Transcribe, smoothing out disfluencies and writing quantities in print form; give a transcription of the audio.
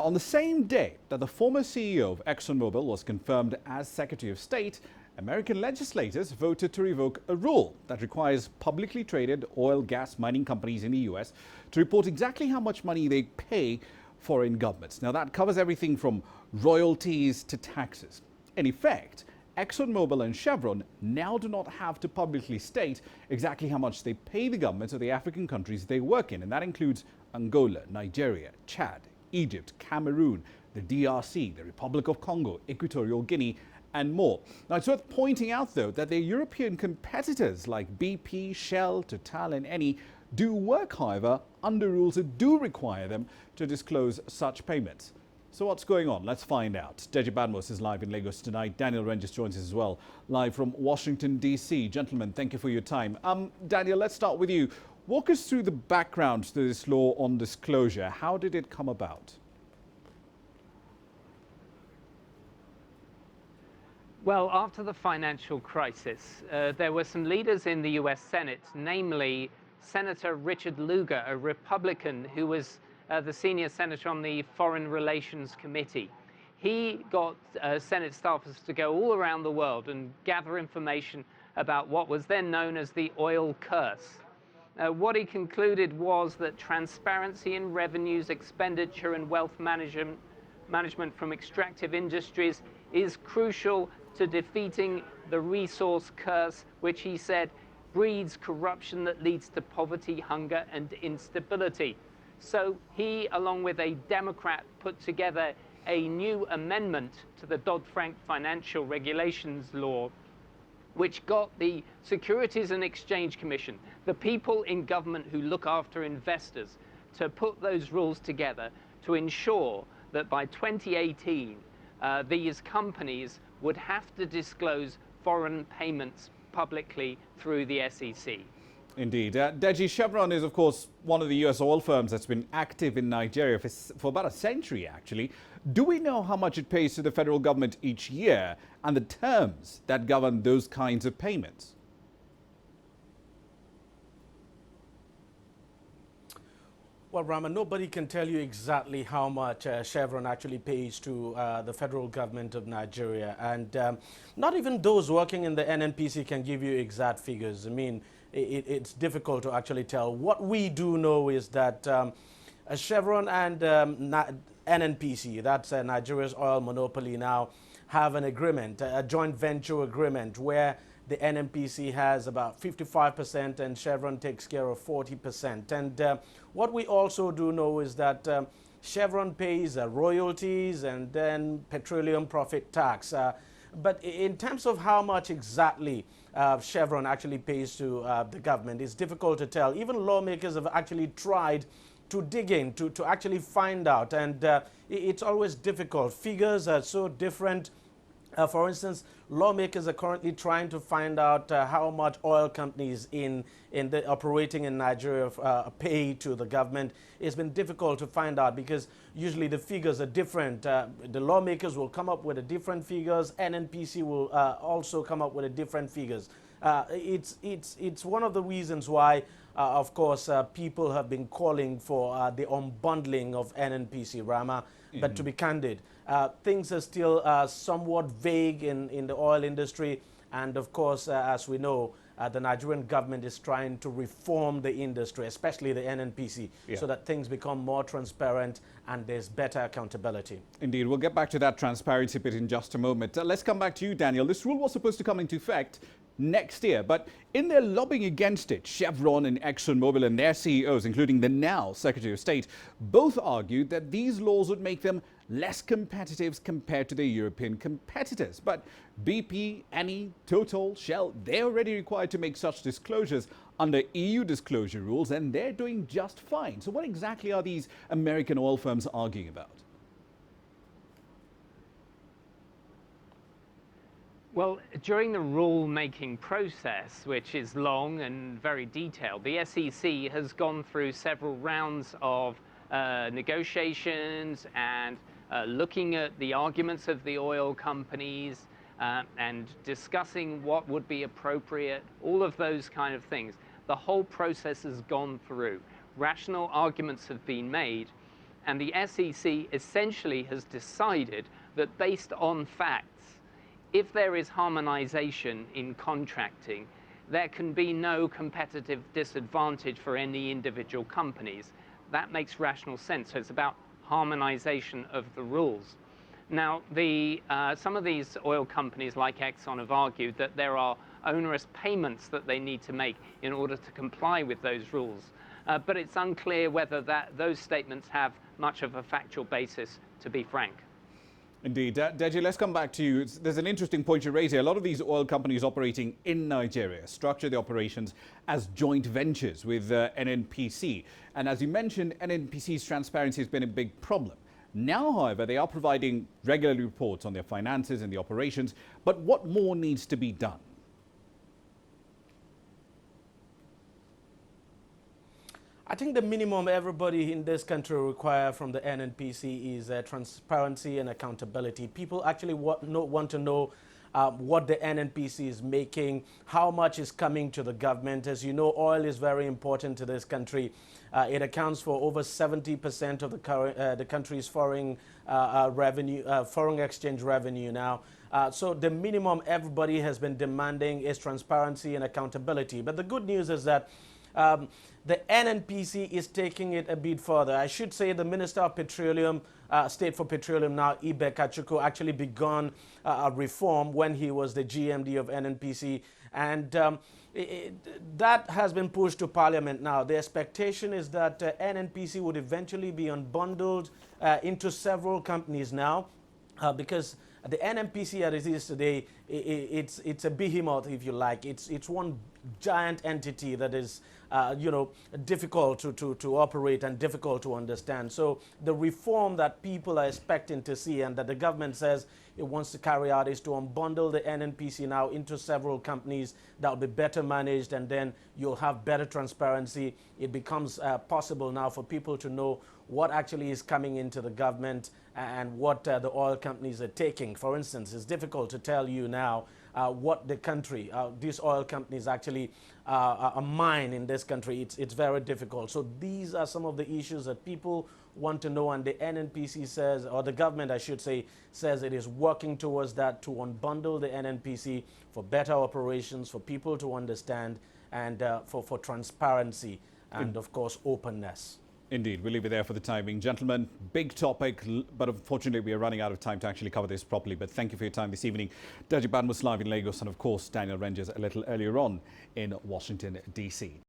on the same day that the former CEO of Exxon Mobil was confirmed as Secretary of State, American legislators voted to revoke a rule that requires publicly traded oil gas mining companies in the U.S. to report exactly how much money they pay foreign governments. Now, that covers everything from royalties to taxes. In effect, Exxon Mobil and Chevron now do not have to publicly state exactly how much they pay the governments of the African countries they work in, and that includes Angola, Nigeria, Chad, Egypt, Cameroon, the DRC, the Republic of Congo, Equatorial Guinea, and more. Now, it's worth pointing out, though, that their European competitors like BP, Shell, Total, and Eni do work, however, under rules that do require them to disclose such payments. So what's going on? Let's find out. Deji Badmos is live in Lagos tonight. Daniel Rangers joins us as well, live from Washington, D.C. Gentlemen, thank you for your time. Daniel, let's start with you. Walk us through the background to this law on disclosure. How did it come about? Well, after the financial crisis, there were some leaders in the U.S. Senate, namely Senator Richard Lugar, a Republican who was the senior senator on the Foreign Relations Committee. He got Senate staffers to go all around the world and gather information about what was then known as the oil curse. What he concluded was that transparency in revenues, expenditure, and wealth management from extractive industries is crucial to defeating the resource curse, which he said breeds corruption that leads to poverty, hunger, and instability. So he, along with a Democrat, put together a new amendment to the Dodd-Frank financial regulations law, which got the Securities and Exchange Commission, the people in government who look after investors, to put those rules together to ensure that by 2018, these companies would have to disclose foreign payments publicly through the SEC. Indeed. Deji, Chevron is, of course, one of the U.S. oil firms that's been active in Nigeria for about a century, actually. Do we know how much it pays to the federal government each year and the terms that govern those kinds of payments? Well, Rama, nobody can tell you exactly how much Chevron actually pays to the federal government of Nigeria. And not even those working in the NNPC can give you exact figures. I mean, it's difficult to actually tell. What we do know is that Chevron and NNPC, that's Nigeria's oil monopoly now, have an agreement, a joint venture agreement, where the NNPC has about 55% and Chevron takes care of 40%. And what we also do know is that Chevron pays royalties and then petroleum profit tax. But in terms of how much exactly Chevron actually pays to the government, it's difficult to tell. Even lawmakers have actually tried to dig in, to actually find out. And it's always difficult. Figures are so different. For instance, lawmakers are currently trying to find out how much oil companies operating in Nigeria pay to the government. It's been difficult to find out because usually the figures are different. The lawmakers will come up with different figures. NNPC will also come up with different figures. It's one of the reasons why, of course, people have been calling for the unbundling of NNPC, Rama. Mm-hmm. But to be candid, things are still somewhat vague in the oil industry. And of course, as we know, the Nigerian government is trying to reform the industry, especially the NNPC, so that things become more transparent and there's better accountability. Indeed. We'll get back to that transparency bit in just a moment. Let's come back to you, Daniel. This rule was supposed to come into effect next year, but in their lobbying against it, Chevron and Exxon Mobil and their CEOs, including the now Secretary of State, both argued that these laws would make them less competitive compared to their European competitors. But BP, Eni, Total, Shell, they're already required to make such disclosures under EU disclosure rules, and they're doing just fine. So what exactly are these American oil firms arguing about? Well, during the rule-making process, which is long and very detailed, the SEC has gone through several rounds of negotiations and looking at the arguments of the oil companies and discussing what would be appropriate, all of those kind of things. The whole process has gone through. Rational arguments have been made, And the SEC essentially has decided that based on facts, if there is harmonization in contracting, there can be no competitive disadvantage for any individual companies. That makes rational sense. So it's about harmonization of the rules. Now, some of these oil companies like Exxon have argued that there are onerous payments that they need to make in order to comply with those rules. But it's unclear whether those statements have much of a factual basis, to be frank. Indeed. Deji, let's come back to you. There's an interesting point you raise here. A lot of these oil companies operating in Nigeria structure the operations as joint ventures with NNPC. And as you mentioned, NNPC's transparency has been a big problem. Now, however, they are providing regular reports on their finances and the operations. But what more needs to be done? I think the minimum everybody in this country require from the NNPC is transparency and accountability. People actually want to know what the NNPC is making, how much is coming to the government. As you know, oil is very important to this country. It accounts for over 70% of the country's foreign exchange revenue now. So the minimum everybody has been demanding is transparency and accountability. But the good news is that the NNPC is taking it a bit further. I should say the Minister of Petroleum, State for Petroleum now, Ibe Kachuku, actually begun a reform when he was the GMD of NNPC. And that has been pushed to Parliament now. The expectation is that NNPC would eventually be unbundled into several companies now because the NNPC as it is today, it's a behemoth, if you like. It's one giant entity that is, difficult to operate and difficult to understand. So the reform that people are expecting to see and that the government says it wants to carry out is to unbundle the NNPC now into several companies that will be better managed, and then you'll have better transparency. It becomes possible now for people to know what actually is coming into the government and what the oil companies are taking. For instance, it's difficult to tell you now what the country, these oil companies actually mine in this country. It's very difficult. So these are some of the issues that people want to know, and the NNPC says, or the government I should say, says it is working towards that, to unbundle the NNPC for better operations, for people to understand, and for transparency and of course openness. Indeed. We'll leave it there for the time being. Gentlemen, big topic, but unfortunately we are running out of time to actually cover this properly. But thank you for your time this evening. Deji was live in Lagos, and of course Daniel Rangers a little earlier on in Washington, D.C.